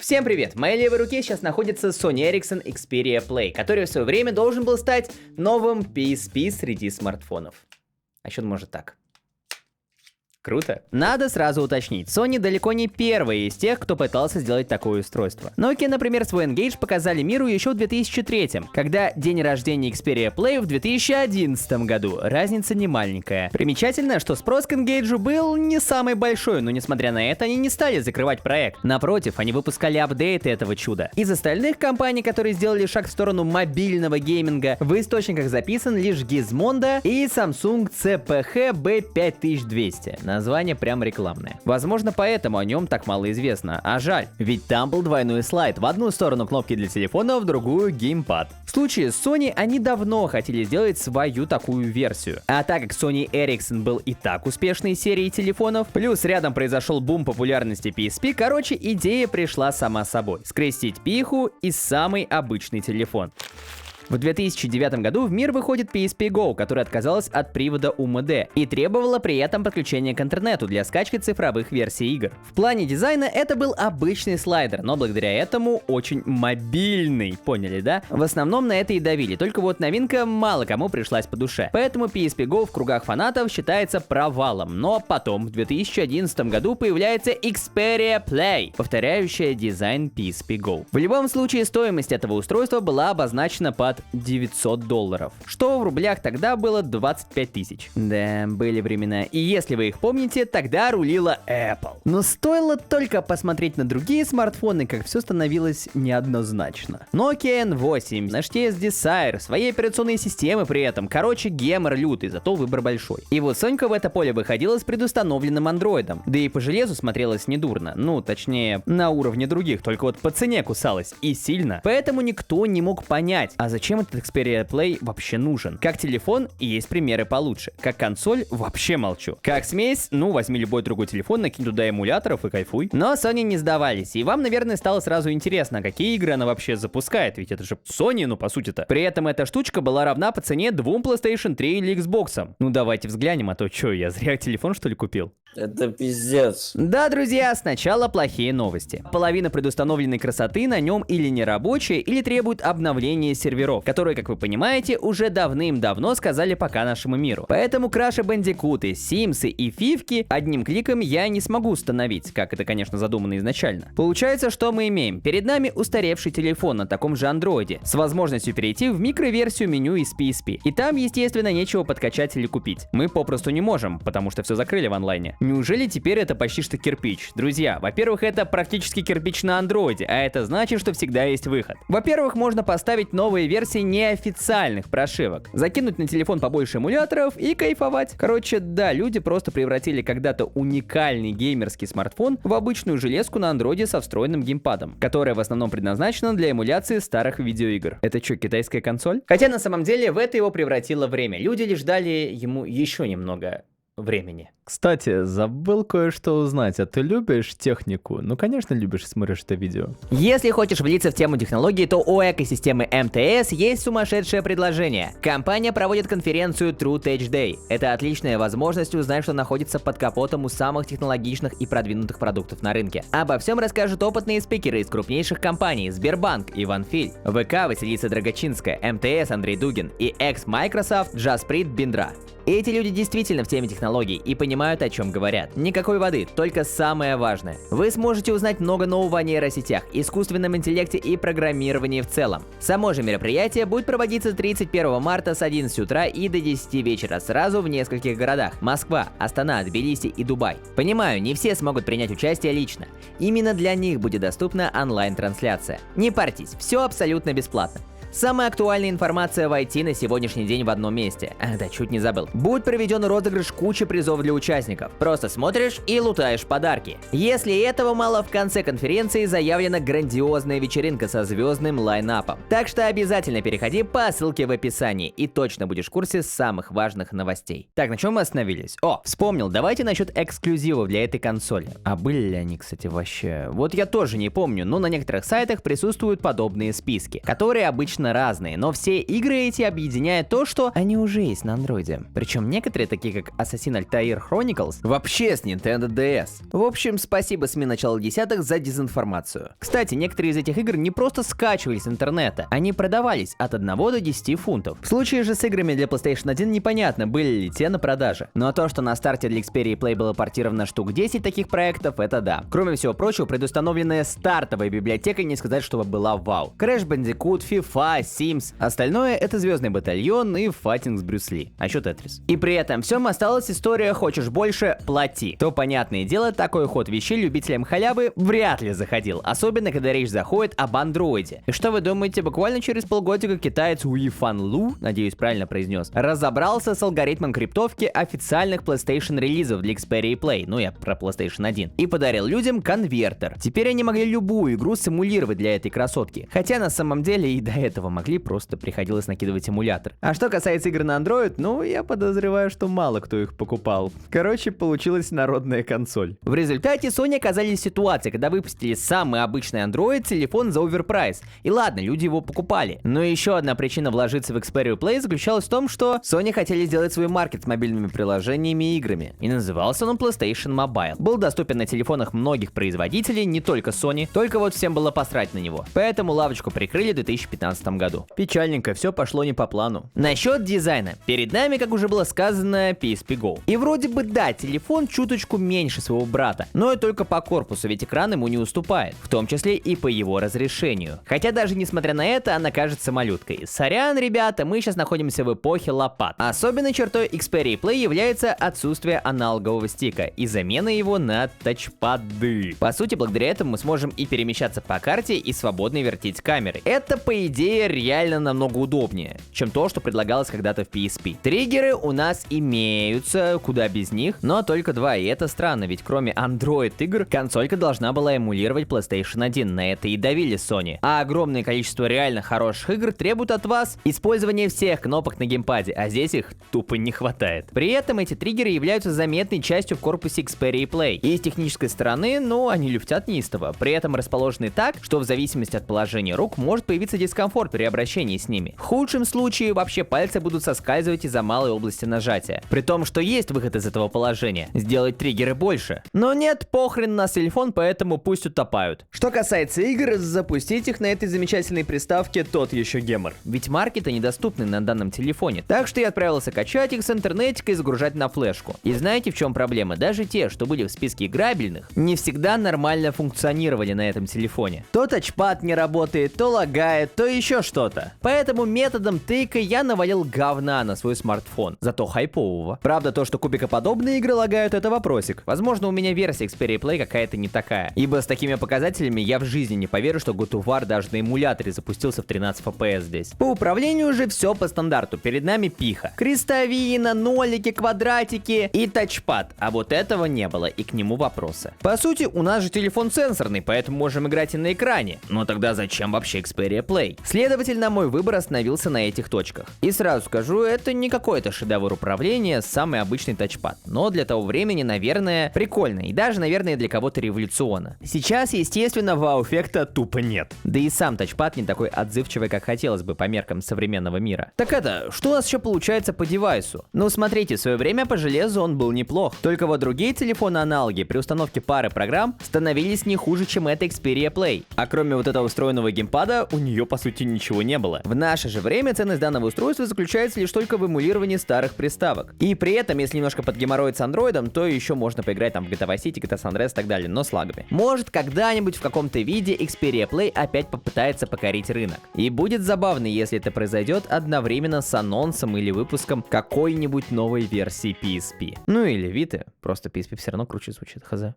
Всем привет! В моей левой руке сейчас находится Sony Ericsson Xperia Play, который в свое время должен был стать новым PSP среди смартфонов. А еще может так. Круто. Надо сразу уточнить, Sony далеко не первые из тех, кто пытался сделать такое устройство. Nokia, например, свой Engage показали миру еще в 2003, когда день рождения Xperia Play в 2011 году. Разница не маленькая. Примечательно, что спрос к Engage был не самый большой, но несмотря на это, они не стали закрывать проект. Напротив, они выпускали апдейты этого чуда. Из остальных компаний, которые сделали шаг в сторону мобильного гейминга, в источниках записан лишь Gizmondo и Samsung CPH B5200. Название прям рекламное. Возможно, поэтому о нем так мало известно. А жаль, ведь там был двойной слайд. В одну сторону кнопки для телефона, в другую геймпад. В случае с Sony они давно хотели сделать свою такую версию. А так как Sony Ericsson был и так успешной серией телефонов, плюс рядом произошел бум популярности PSP, короче, идея пришла сама собой. Скрестить пиху и самый обычный телефон. В 2009 году в мир выходит PSP Go, которая отказалась от привода UMD и требовала при этом подключения к интернету для скачки цифровых версий игр. В плане дизайна это был обычный слайдер, но благодаря этому очень мобильный, поняли, да? В основном на это и давили, только вот новинка мало кому пришлась по душе. Поэтому PSP Go в кругах фанатов считается провалом, но потом в 2011 году появляется Xperia Play, повторяющая дизайн PSP Go. В любом случае стоимость этого устройства была обозначена под $900, что в рублях тогда было 25 тысяч. Да, были времена. И если вы их помните, тогда рулила Apple. Но стоило только посмотреть на другие смартфоны, как все становилось неоднозначно. Nokia N8, HTC Desire, своей операционной системы при этом. Короче, гемор лютый, зато выбор большой. И вот Сонька в это поле выходила с предустановленным андроидом. Да и по железу смотрелась недурно. Ну, точнее, на уровне других, только вот по цене кусалась. И сильно. Поэтому никто не мог понять, а зачем этот Xperia Play вообще нужен? Как телефон, и есть примеры получше. Как консоль, вообще молчу. Как смесь, ну, возьми любой другой телефон, накинь туда эмуляторов и кайфуй. Но Sony не сдавались, и вам, наверное, стало сразу интересно, какие игры она вообще запускает, ведь это же Sony, ну, по сути-то. При этом эта штучка была равна по цене 2 PlayStation 3 или Xbox. Ну, давайте взглянем, а то что, я зря телефон, что ли, купил? Это пиздец. Да, друзья, сначала плохие новости. Половина предустановленной красоты на нем или не рабочая, или требует обновления серверов, которые, как вы понимаете, уже давным-давно сказали пока нашему миру. Поэтому Crash Bandicoot, Sims и Фивки одним кликом я не смогу установить, как это, конечно, задумано изначально. Получается, что мы имеем? Перед нами устаревший телефон на таком же андроиде, с возможностью перейти в микроверсию меню из PSP. И там, естественно, нечего подкачать или купить. Мы попросту не можем, потому что все закрыли в онлайне. Неужели теперь это почти что кирпич? Друзья, во-первых, это практически кирпич на андроиде, а это значит, что всегда есть выход. Во-первых, можно поставить новые версии неофициальных прошивок, закинуть на телефон побольше эмуляторов и кайфовать. Короче, да, люди просто превратили когда-то уникальный геймерский смартфон в обычную железку на андроиде со встроенным геймпадом, которая в основном предназначена для эмуляции старых видеоигр. Это что, китайская консоль? Хотя на самом деле в это его превратило время. Люди лишь дали ему еще немного времени. Кстати, забыл кое-что узнать. А ты любишь технику? Ну, конечно, любишь, смотришь это видео. Если хочешь влиться в тему технологий, то у экосистемы МТС есть сумасшедшее предложение. Компания проводит конференцию True Tech Day. Это отличная возможность узнать, что находится под капотом у самых технологичных и продвинутых продуктов на рынке. Обо всем расскажут опытные спикеры из крупнейших компаний: Сбербанк Иван Филь, ВК Василиса Драгочинская, МТС Андрей Дугин и экс-Microsoft Джасприт Биндра. Эти люди действительно в теме технологий и понимают, о чем говорят. Никакой воды, только самое важное. Вы сможете узнать много нового о нейросетях, искусственном интеллекте и программировании в целом. Само же мероприятие будет проводиться 31 марта с 11 утра и до 10 вечера сразу в нескольких городах: Москва, Астана, Тбилиси и Дубай. Понимаю, не все смогут принять участие лично. Именно для них будет доступна онлайн-трансляция. Не парьтесь, все абсолютно бесплатно. Самая актуальная информация в IT на сегодняшний день в одном месте. Да, чуть не забыл. Будет проведен розыгрыш кучи призов для участников. Просто смотришь и лутаешь подарки. Если этого мало, в конце конференции заявлена грандиозная вечеринка со звездным лайнапом. Так что обязательно переходи по ссылке в описании и точно будешь в курсе самых важных новостей. Так, на чем мы остановились? О, вспомнил, давайте насчет эксклюзивов для этой консоли. А были ли они, кстати, вообще? Вот я тоже не помню, но на некоторых сайтах присутствуют подобные списки, которые обычно точно разные, но все игры эти объединяют то, что они уже есть на андроиде. Причем некоторые, такие как Assassin's Altair Chronicles, вообще с Nintendo DS. В общем, спасибо СМИ начала десятых за дезинформацию. Кстати, некоторые из этих игр не просто скачивались с интернета, они продавались от 1 до 10 фунтов. В случае же с играми для PlayStation 1 непонятно, были ли те на продаже. Но то, что на старте для Xperia Play было портировано штук 10 таких проектов, это да. Кроме всего прочего, предустановленная стартовая библиотека, не сказать, чтобы была вау. Crash Bandicoot, FIFA, Sims. Остальное это Звездный батальон и файтинг с Брюс Ли. А еще Тетрис. И при этом всем осталась история «хочешь больше, плати». То, понятное дело, такой ход вещей любителям халявы вряд ли заходил. Особенно, когда речь заходит об андроиде. И что вы думаете, буквально через полгодика китаец Уи Фан Лу, надеюсь, правильно произнес, разобрался с алгоритмом криптовки официальных PlayStation релизов для Xperia Play, ну я про PlayStation 1, и подарил людям конвертер. Теперь они могли любую игру симулировать для этой красотки. Хотя на самом деле и до этого могли, просто приходилось накидывать эмулятор. А что касается игр на Android, ну я подозреваю, что мало кто их покупал. Короче, получилась народная консоль. В результате Sony оказались в ситуации, когда выпустили самый обычный Android телефон за оверпрайс. И ладно, люди его покупали. Но еще одна причина вложиться в Xperia Play заключалась в том, что Sony хотели сделать свой маркет с мобильными приложениями и играми. И назывался он PlayStation Mobile. Был доступен на телефонах многих производителей, не только Sony, только вот всем было посрать на него. Поэтому лавочку прикрыли в 2015 году. Печальненько, все пошло не по плану. Насчет дизайна. Перед нами, как уже было сказано, PSP Go. И вроде бы да, телефон чуточку меньше своего брата, но и только по корпусу, ведь экран ему не уступает, в том числе и по его разрешению. Хотя даже несмотря на это, она кажется малюткой. Сорян, ребята, мы сейчас находимся в эпохе лопат. Особенной чертой Xperia Play является отсутствие аналогового стика и замена его на тачпады. По сути, благодаря этому мы сможем и перемещаться по карте, и свободно вертеть камерой. Это, по идее, реально намного удобнее, чем то, что предлагалось когда-то в PSP. Триггеры у нас имеются, куда без них, но только 2, и это странно, ведь кроме Android игр, консолька должна была эмулировать PlayStation 1, на это и давили Sony. А огромное количество реально хороших игр требует от вас использования всех кнопок на геймпаде, а здесь их тупо не хватает. При этом эти триггеры являются заметной частью в корпусе Xperia Play. И с технической стороны, ну, они люфтят неистово. При этом расположены так, что в зависимости от положения рук может появиться дискомфорт при обращении с ними. В худшем случае вообще пальцы будут соскальзывать из-за малой области нажатия. При том, что есть выход из этого положения. Сделать триггеры больше. Но нет, похрен на телефон, поэтому пусть утопают. Что касается игр, запустить их на этой замечательной приставке тот еще гемор. Ведь маркеты недоступны на данном телефоне. Так что я отправился качать их с интернетика и загружать на флешку. И знаете, в чем проблема? Даже те, что были в списке играбельных, не всегда нормально функционировали на этом телефоне. То тачпад не работает, то лагает, то еще что-то. Поэтому методом тыка я навалил говна на свой смартфон. Зато хайпового. Правда, то, что кубикоподобные игры лагают, это вопросик. Возможно, у меня версия Xperia Play какая-то не такая. Ибо с такими показателями я в жизни не поверю, что God of War даже на эмуляторе запустился в 13 FPS здесь. По управлению же все по стандарту. Перед нами пиха. Крестовина, нолики, квадратики и тачпад. А вот этого не было, и к нему вопросы. По сути, у нас же телефон сенсорный, поэтому можем играть и на экране. Но тогда зачем вообще Xperia Play? Следовательно, мой выбор остановился на этих точках. И сразу скажу, это не какой-то шедевр управления, самый обычный тачпад. Но для того времени, наверное, прикольно. И даже, наверное, для кого-то революционно. Сейчас, естественно, вау-эффекта тупо нет. Да и сам тачпад не такой отзывчивый, как хотелось бы по меркам современного мира. Так это, что у нас еще получается по девайсу? Ну, смотрите, в свое время по железу он был неплох. Только вот другие телефоны-аналоги при установке пары программ становились не хуже, чем эта Xperia Play. А кроме вот этого встроенного геймпада, у нее по сути ничего не было. В наше же время ценность данного устройства заключается лишь только в эмулировании старых приставок. И при этом, если немножко подгеморроить с андроидом, то еще можно поиграть там в GTA Vice City, GTA San Andreas и так далее, но с лагами. Может, когда-нибудь в каком-то виде Xperia Play опять попытается покорить рынок. И будет забавно, если это произойдет одновременно с анонсом или выпуском какой-нибудь новой версии PSP. Ну или Vita, просто PSP все равно круче звучит, хз.